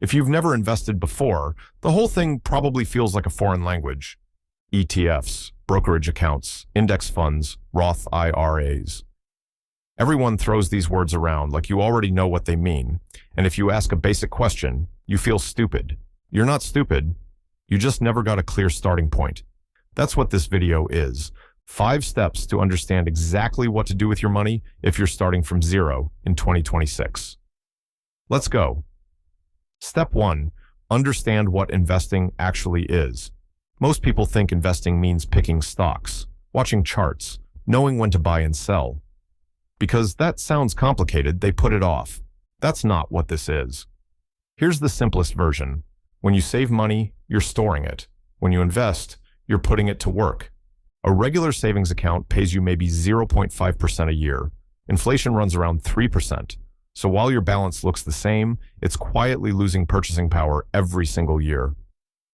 If you've never invested before, the whole thing probably feels like a foreign language. ETFs, brokerage accounts, index funds, Roth IRAs. Everyone throws these words around like you already know what they mean, and if you ask a basic question, you feel stupid. You're not stupid, you just never got a clear starting point. That's what this video is. 5 steps to understand exactly what to do with your money if you're starting from zero in 2026. Let's go. Step 1. Understand what investing actually is. Most people think investing means picking stocks, watching charts, knowing when to buy and sell. Because that sounds complicated, they put it off. That's not what this is. Here's the simplest version. When you save money, you're storing it. When you invest, you're putting it to work. A regular savings account pays you maybe 0.5% a year. Inflation runs around 3%. So while your balance looks the same, it's quietly losing purchasing power every single year.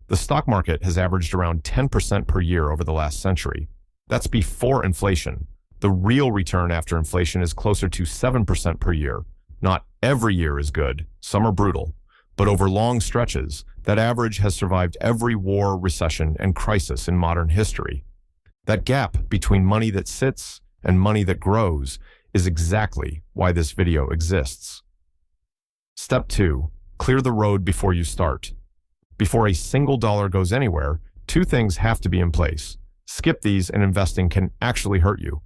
The stock market has averaged around 10% per year over the last century. That's before inflation. The real return after inflation is closer to 7% per year. Not every year is good, some are brutal, but over long stretches, that average has survived every war, recession, and crisis in modern history. That gap between money that sits and money that grows is exactly why this video exists. Step 2. Clear the road before you start. Before a single dollar goes anywhere, 2 things have to be in place. Skip these and investing can actually hurt you.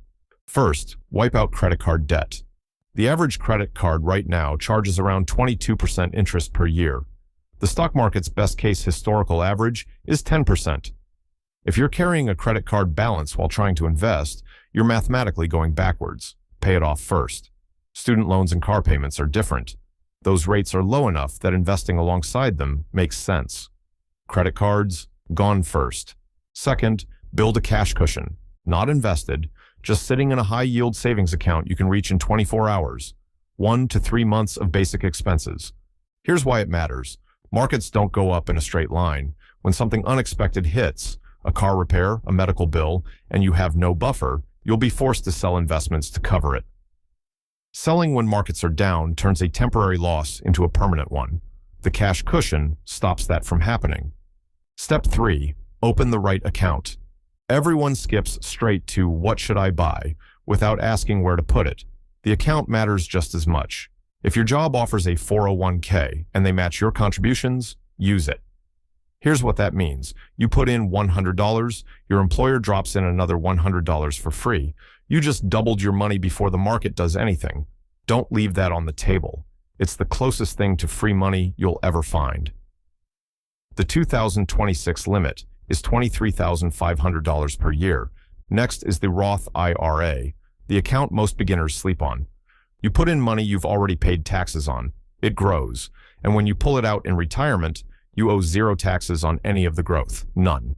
First, wipe out credit card debt. The average credit card right now charges around 22% interest per year. The stock market's best case historical average is 10%. If you're carrying a credit card balance while trying to invest, you're mathematically going backwards. Pay it off first. Student loans and car payments are different. Those rates are low enough that investing alongside them makes sense. Credit cards, gone first. Second, build a cash cushion. Not invested, just sitting in a high-yield savings account you can reach in 24 hours. 1 to 3 months of basic expenses. Here's why it matters. Markets don't go up in a straight line. When something unexpected hits, a car repair, a medical bill, and you have no buffer, you'll be forced to sell investments to cover it. Selling when markets are down turns a temporary loss into a permanent one. The cash cushion stops that from happening. Step 3. Open the right account. Everyone skips straight to "what should I buy" without asking where to put it. The account matters just as much. If your job offers a 401k and they match your contributions, use it. Here's what that means. You put in $100, your employer drops in another $100 for free. You just doubled your money before the market does anything. Don't leave that on the table. It's the closest thing to free money you'll ever find. The 2026 limit is $23,500 per year. Next is the Roth IRA, the account most beginners sleep on. You put in money you've already paid taxes on. It grows, and when you pull it out in retirement, you owe 0 taxes on any of the growth, none.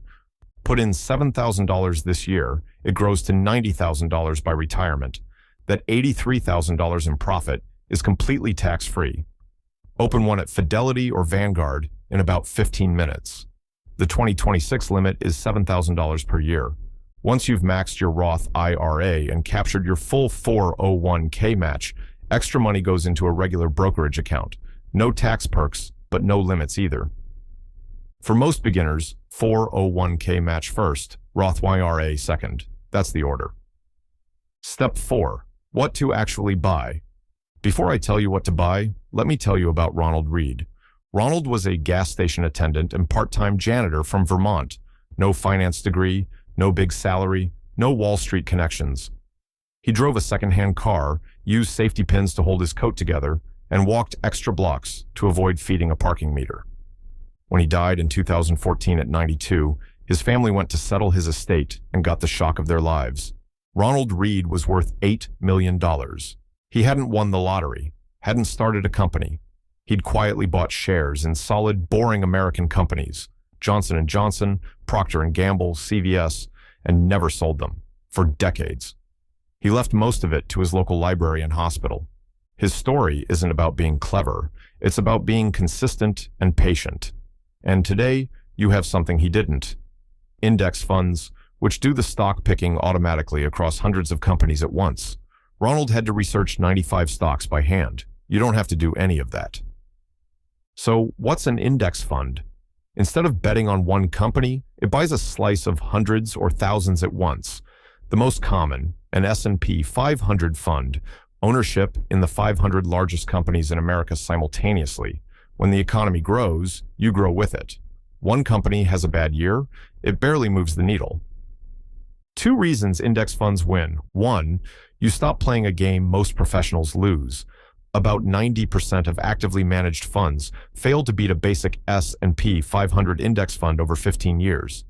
Put in $7,000 this year, it grows to $90,000 by retirement. That $83,000 in profit is completely tax-free. Open one at Fidelity or Vanguard in about 15 minutes. The 2026 limit is $7,000 per year. Once you've maxed your Roth IRA and captured your full 401k match, extra money goes into a regular brokerage account. No tax perks, but no limits either. For most beginners, 401k match first, Roth IRA second. That's the order. Step 4. What to actually buy. Before I tell you what to buy, let me tell you about Ronald Reed. Ronald was a gas station attendant and part-time janitor from Vermont. No finance degree, no big salary, no Wall Street connections. He drove a second-hand car, used safety pins to hold his coat together, and walked extra blocks to avoid feeding a parking meter. When he died in 2014 at 92, his family went to settle his estate and got the shock of their lives. Ronald Reed was worth $8 million. He hadn't won the lottery, hadn't started a company. He'd quietly bought shares in solid, boring American companies, Johnson & Johnson, Procter & Gamble, CVS, and never sold them, for decades. He left most of it to his local library and hospital. His story isn't about being clever, it's about being consistent and patient. And today, you have something he didn't. Index funds, which do the stock picking automatically across hundreds of companies at once. Ronald had to research 95 stocks by hand. You don't have to do any of that. So what's an index fund? Instead of betting on one company, it buys a slice of hundreds or thousands at once. The most common, an S&P 500 fund, ownership in the 500 largest companies in America simultaneously. When the economy grows, you grow with it. One company has a bad year, it barely moves the needle. Two reasons index funds win. One, you stop playing a game most professionals lose. About 90% of actively managed funds fail to beat a basic S&P 500 index fund over 15 years.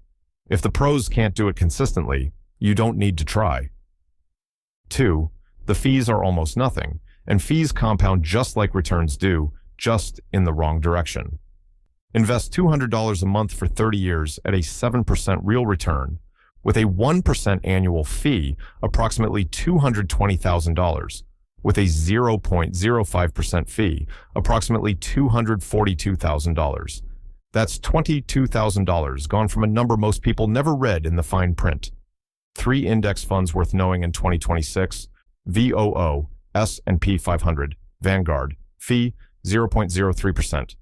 If the pros can't do it consistently, you don't need to try. Two, the fees are almost nothing, and fees compound just like returns do, just in the wrong direction. Invest $200 a month for 30 years at a 7% real return, with a 1% annual fee, approximately $220,000. With a 0.05% fee, approximately $242,000. That's $22,000 gone from a number most people never read in the fine print. 3 index funds worth knowing in 2026, VOO, S&P 500, Vanguard, fee 0.03%,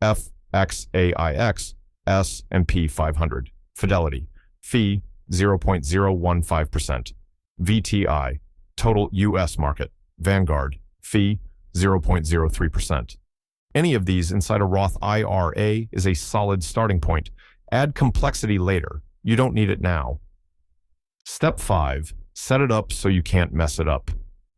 FXAIX, S&P 500, Fidelity, fee 0.015%, VTI, total U.S. market, Vanguard, fee 0.03%. Any of these inside a Roth IRA is a solid starting point. Add complexity later. You don't need it now. Step 5. Set it up so you can't mess it up.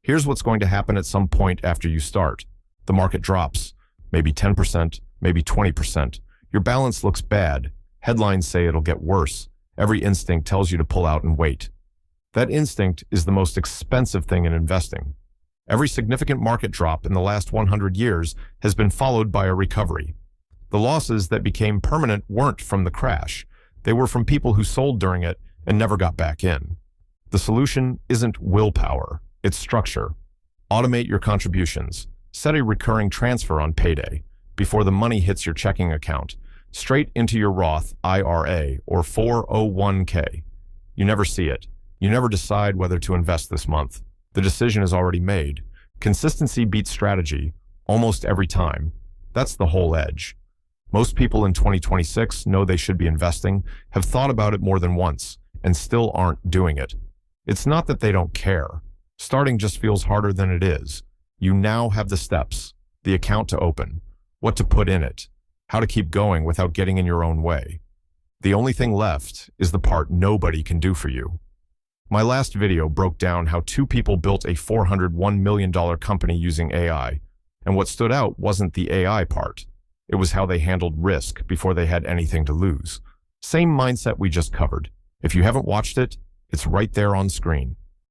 Here's what's going to happen at some point after you start. The market drops, maybe 10%, maybe 20%. Your balance looks bad. Headlines say it'll get worse. Every instinct tells you to pull out and wait. That instinct is the most expensive thing in investing. Every significant market drop in the last 100 years has been followed by a recovery. The losses that became permanent weren't from the crash. They were from people who sold during it and never got back in. The solution isn't willpower, it's structure. Automate your contributions. Set a recurring transfer on payday before the money hits your checking account, straight into your Roth IRA or 401k. You never see it. You never decide whether to invest this month. The decision is already made. Consistency beats strategy almost every time. That's the whole edge. Most people in 2026 know they should be investing, have thought about it more than once, and still aren't doing it. It's not that they don't care. Starting just feels harder than it is. You now have the steps, the account to open, what to put in it, how to keep going without getting in your own way. The only thing left is the part nobody can do for you. My last video broke down how 2 people built a $401 million company using AI, and what stood out wasn't the AI part. It was how they handled risk before they had anything to lose. Same mindset we just covered. If you haven't watched it, it's right there on screen.